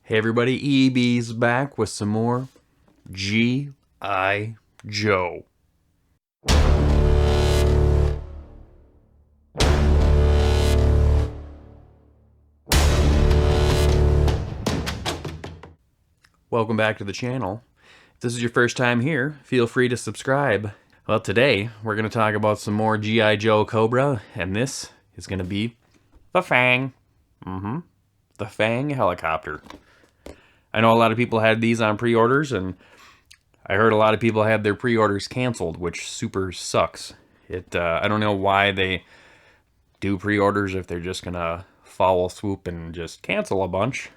Hey everybody, EB's back with some more G.I. Joe. Welcome back to the channel. If this is your first time here, feel free to subscribe. Well, today we're going to talk about some more G.I. Joe Cobra, and this is going to be the F.A.N.G. The F.A.N.G. helicopter. I know a lot of people had these on pre-orders, and I heard a lot of people had their pre-orders canceled, which super sucks. I don't know why they do pre-orders if they're just gonna foul swoop and just cancel a bunch.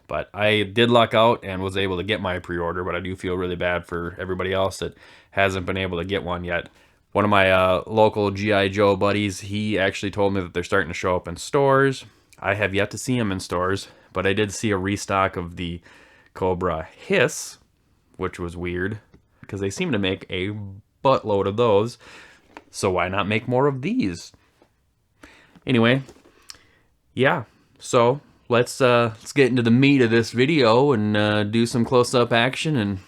But I did luck out and was able to get my pre-order, but I do feel really bad for everybody else that hasn't been able to get one yet. One of my local G.I. Joe buddies, he actually told me that they're starting to show up in stores. I have yet to see them in stores, but I did see a restock of the Cobra Hiss, which was weird, because they seem to make a buttload of those, so why not make more of these? Anyway, yeah, so let's get into the meat of this video and do some close-up action and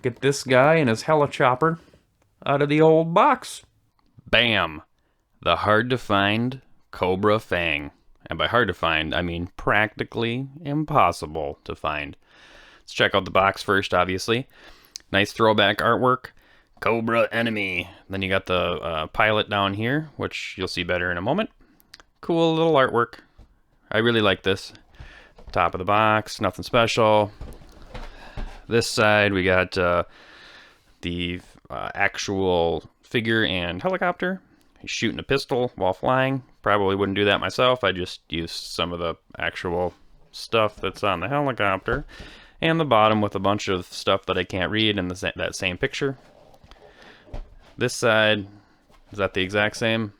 get this guy and his helichopper out of the old box. Bam! The hard-to-find Cobra F.A.N.G. And by hard to find, I mean practically impossible to find. Let's check out the box first, obviously. Nice throwback artwork. Cobra enemy. Then you got the pilot down here, which you'll see better in a moment. Cool little artwork. I really like this. Top of the box, nothing special. This side, we got the actual figure and helicopter. He's shooting a pistol while flying. Probably wouldn't do that myself. I just used some of the actual stuff that's on the helicopter. And the bottom with a bunch of stuff that I can't read in that same picture. This side, is that the exact same?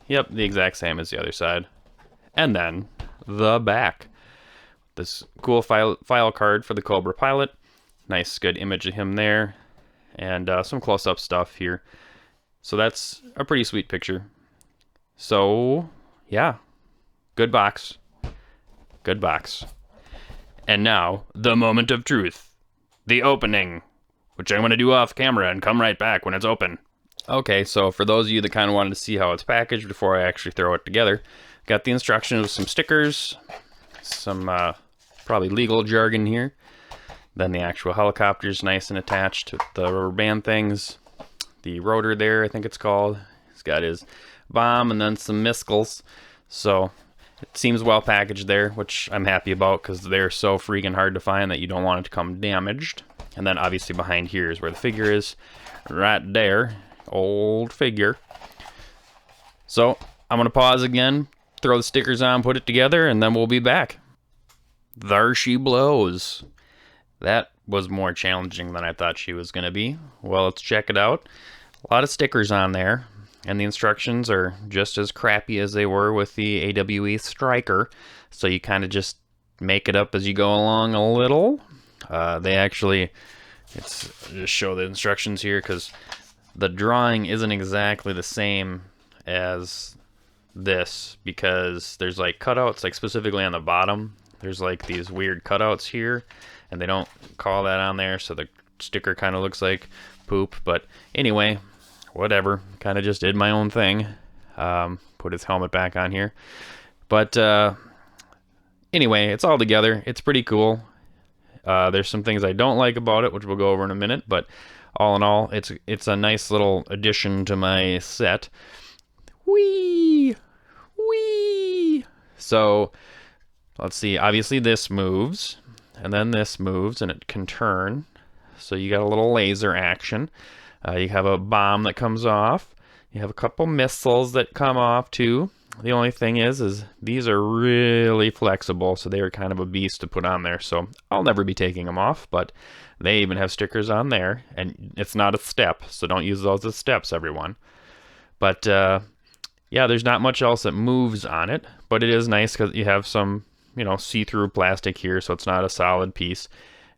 Yep, the exact same as the other side. And then the back. This cool file card for the Cobra pilot. Nice, good image of him there. And some close-up stuff here. So that's a pretty sweet picture. So, yeah. Good box. Good box. And now, the moment of truth. The opening. Which I'm going to do off camera and come right back when it's open. Okay, so for those of you that kind of wanted to see how it's packaged before I actually throw it together, got the instructions with some stickers, some probably legal jargon here. Then the actual helicopter's nice and attached with the rubber band things. The rotor there, I think it's called. He's got his bomb and then some missiles. So it seems well packaged there, which I'm happy about because they're so freaking hard to find that you don't want it to come damaged. And then obviously behind here is where the figure is. Right there. Old figure. So I'm going to pause again, throw the stickers on, put it together, and then we'll be back. There she blows. That was more challenging than I thought she was going to be. Well, let's check it out. A lot of stickers on there, and the instructions are just as crappy as they were with the AWE Striker, so you kind of just make it up as you go along a little. They actually, let's just show the instructions here, because the drawing isn't exactly the same as this, because there's like cutouts, like specifically on the bottom. There's like these weird cutouts here, and they don't call that on there, so the sticker kind of looks like poop. But anyway, whatever. Kind of just did my own thing. Put his helmet back on here. But anyway, it's all together. It's pretty cool. There's some things I don't like about it, which we'll go over in a minute. But all in all, it's a nice little addition to my set. Whee! Whee! So let's see. Obviously, this moves. And then this moves, and it can turn. So you got a little laser action. You have a bomb that comes off. You have a couple missiles that come off, too. The only thing is these are really flexible, so they are kind of a beast to put on there. So I'll never be taking them off, but they even have stickers on there. And it's not a step, so don't use those as steps, everyone. But, yeah, there's not much else that moves on it. But it is nice because you have some, you know, see-through plastic here, so it's not a solid piece.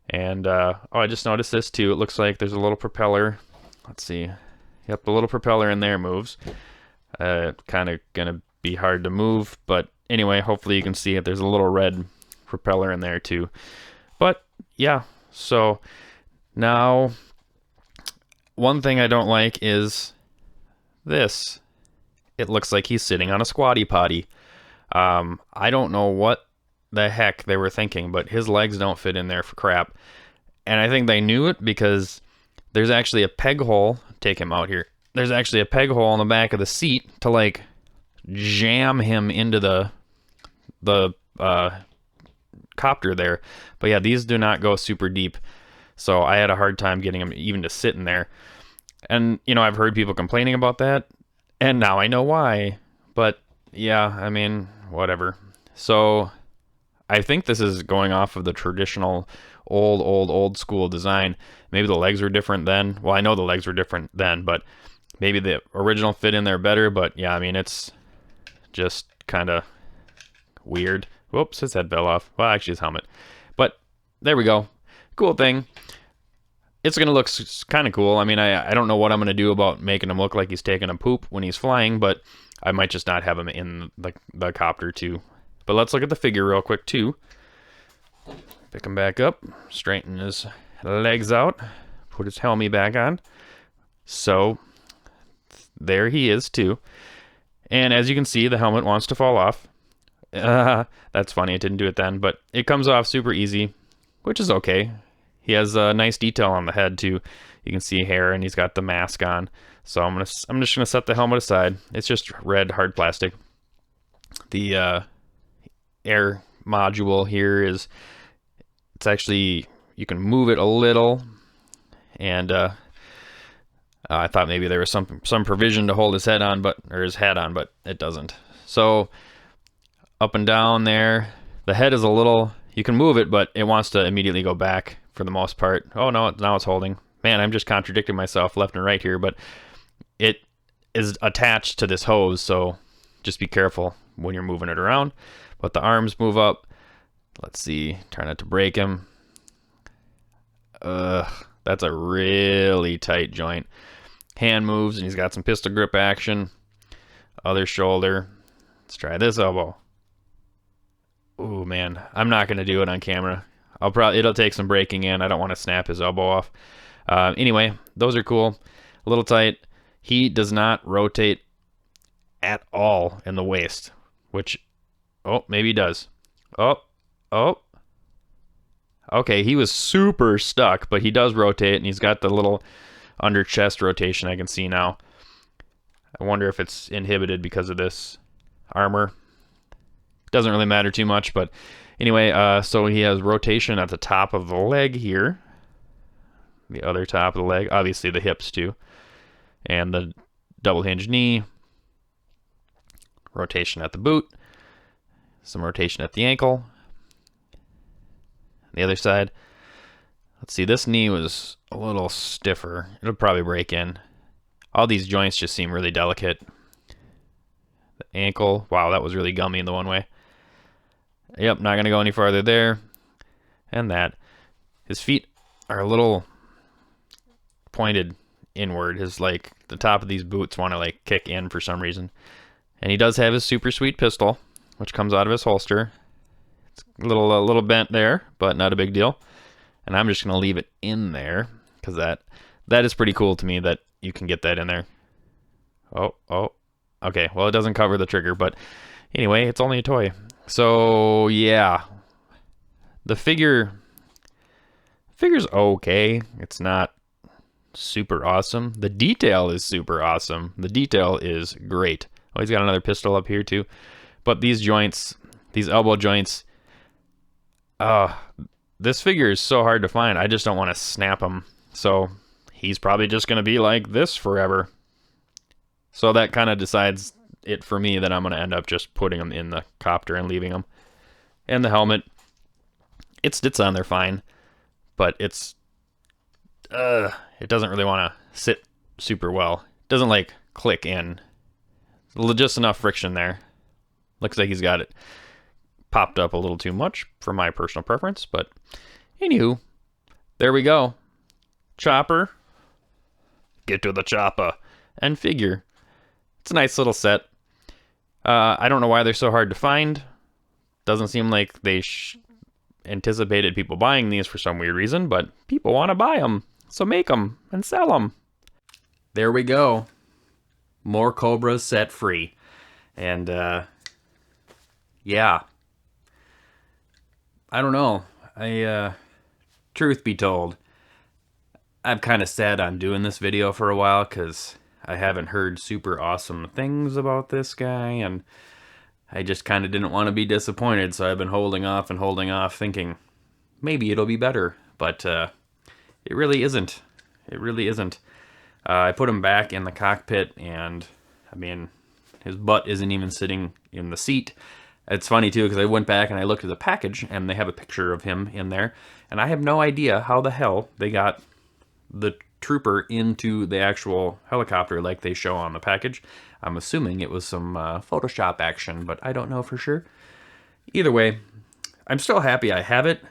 And oh, I just noticed this too. It looks like there's a little propeller. Let's see. Yep, the little propeller in there moves. Kind of gonna be hard to move, but anyway, hopefully you can see it. There's a little red propeller in there too. But yeah, so now one thing I don't like is this. It looks like he's sitting on a squatty potty. I don't know what the heck they were thinking, but his legs don't fit in there for crap. And I think they knew it because there's actually a peg hole. Take him out here. There's actually a peg hole in the back of the seat to like jam him into the copter there. But yeah, these do not go super deep. So I had a hard time getting him even to sit in there. And, you know, I've heard people complaining about that. And now I know why. But yeah, I mean, whatever. So I think this is going off of the traditional old school design. Maybe the legs were different then. Well, I know the legs were different then, but maybe the original fit in there better. But yeah, I mean, it's just kind of weird. Whoops, his head fell off. Well, actually his helmet. But there we go. Cool thing. It's going to look kind of cool. I mean, I don't know what I'm going to do about making him look like he's taking a poop when he's flying, but I might just not have him in the copter too. But let's look at the figure real quick too. Pick him back up, straighten his legs out, put his helmet back on. So there he is too. And as you can see, the helmet wants to fall off. That's funny, it didn't do it then, but it comes off super easy, which is okay. He has a nice detail on the head too. You can see hair, and he's got the mask on. So I'm just gonna set the helmet aside. It's just red hard plastic. The air module here is, it's actually, you can move it a little, and I thought maybe there was some provision to hold his head on, or his hat on, but it doesn't. So up and down there, the head is a little, you can move it, but it wants to immediately go back for the most part. Oh no, now it's holding. Man, I'm just contradicting myself left and right here, but it is attached to this hose, so just be careful when you're moving it around. But the arms move up. Let's see, try not to break him. That's a really tight joint. Hand moves, and he's got some pistol grip action. Other shoulder. Let's try this elbow. Ooh, man, I'm not gonna do it on camera. It'll take some breaking in. I don't want to snap his elbow off. Anyway, those are cool. A little tight. He does not rotate at all in the waist, which, oh, maybe he does. Oh. Okay, he was super stuck, but he does rotate, and he's got the little under chest rotation I can see now. I wonder if it's inhibited because of this armor. Doesn't really matter too much, but anyway, so he has rotation at the top of the leg here. The other top of the leg. Obviously the hips too. And the double hinge knee. Rotation at the boot. Some rotation at the ankle. The other side. Let's see, this knee was a little stiffer. It'll probably break in. All these joints just seem really delicate. The ankle. Wow, that was really gummy in the one way. Yep, not going to go any farther there. And that. His feet are a little pointed inward. The top of these boots want to like kick in for some reason. And he does have his super sweet pistol, which comes out of his holster. It's a little bent there, but not a big deal. And I'm just going to leave it in there because that is pretty cool to me that you can get that in there. Oh. Okay, well, it doesn't cover the trigger, but anyway, it's only a toy. So yeah, the figure's okay. It's not super awesome. The detail is super awesome. The detail is great. Oh, he's got another pistol up here too. But these joints, these elbow joints, this figure is so hard to find. I just don't want to snap him. So he's probably just going to be like this forever. So that kind of decides it for me that I'm going to end up just putting him in the copter and leaving him. And the helmet, it sits on there fine, but it doesn't really want to sit super well. It doesn't like click in. Just enough friction there. Looks like he's got it popped up a little too much for my personal preference, but anywho, there we go. Chopper. Get to the choppa. And figure. It's a nice little set. I don't know why they're so hard to find. Doesn't seem like they anticipated people buying these for some weird reason, but people want to buy them, so make them and sell them. There we go. More Cobras set free. And, yeah. I don't know. Truth be told, I've kind of sad on doing this video for a while because I haven't heard super awesome things about this guy, and I just kind of didn't want to be disappointed, so I've been holding off and holding off, thinking maybe it'll be better, but it really isn't. It really isn't. I put him back in the cockpit, and I mean, his butt isn't even sitting in the seat. It's funny too, because I went back and I looked at the package, and they have a picture of him in there, and I have no idea how the hell they got the trooper into the actual helicopter like they show on the package. I'm assuming it was some Photoshop action, but I don't know for sure. Either way, I'm still happy I have it.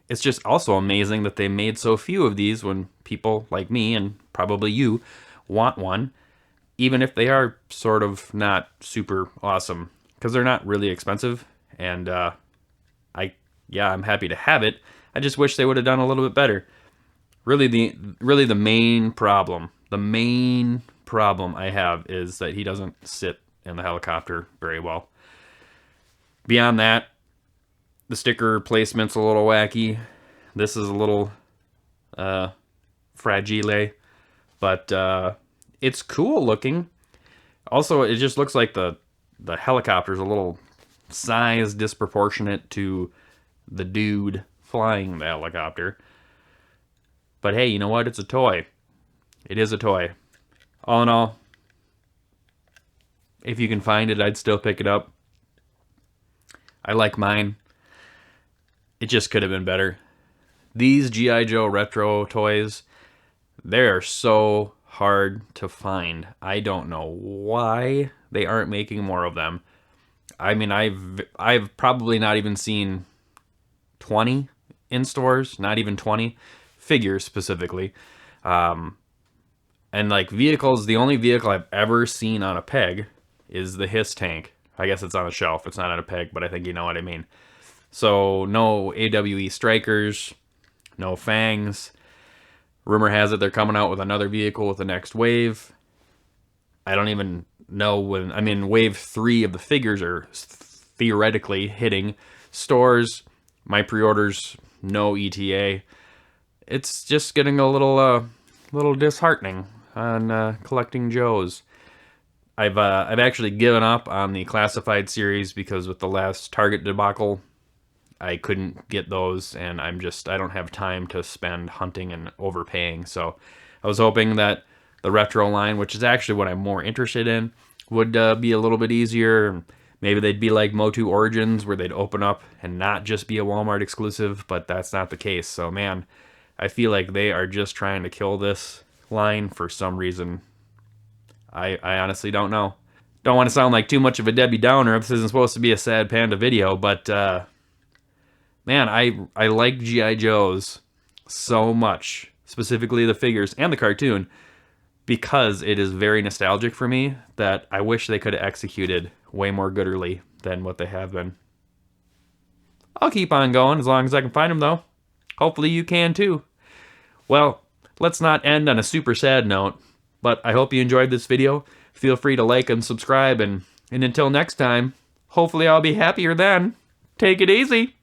It's just also amazing that they made so few of these when people like me, and probably you, want one, even if they are sort of not super awesome, because they're not really expensive, and I'm happy to have it. I just wish they would have done a little bit better. Really the main problem I have is that he doesn't sit in the helicopter very well. Beyond that, the sticker placement's a little wacky. This is a little fragile, but it's cool looking. Also, it just looks like the helicopter's a little size disproportionate to the dude flying the helicopter. But hey, you know what? It's a toy. It is a toy. All in all, if you can find it, I'd still pick it up. I like mine. It just could have been better. These G.I. Joe retro toys, they are so hard to find. I don't know why they aren't making more of them. I mean, I've probably not even seen 20 in stores, not even 20. Figures specifically, and like vehicles, the only vehicle I've ever seen on a peg is the Hiss tank. I guess it's on a shelf, it's not on a peg, but I think you know what I mean. So no AWE Strikers, no Fangs. Rumor has it they're coming out with another vehicle with the next wave. I don't even know when. I mean, wave 3 of the figures are theoretically hitting stores. My pre-orders, no ETA. It's just getting a little disheartening on collecting Joes. I've actually given up on the classified series because with the last Target debacle, I couldn't get those, and I don't have time to spend hunting and overpaying. So I was hoping that the retro line, which is actually what I'm more interested in, would be a little bit easier. Maybe they'd be like Motu Origins, where they'd open up and not just be a Walmart exclusive, but that's not the case. So man, I feel like they are just trying to kill this line for some reason. I honestly don't know. Don't want to sound like too much of a Debbie Downer if this isn't supposed to be a sad panda video, but man, I like G.I. Joes so much, specifically the figures and the cartoon, because it is very nostalgic for me that I wish they could have executed way more gooderly than what they have been. I'll keep on going as long as I can find them, though. Hopefully you can too. Well, let's not end on a super sad note, but I hope you enjoyed this video. Feel free to like and subscribe, and until next time, hopefully I'll be happier then. Take it easy.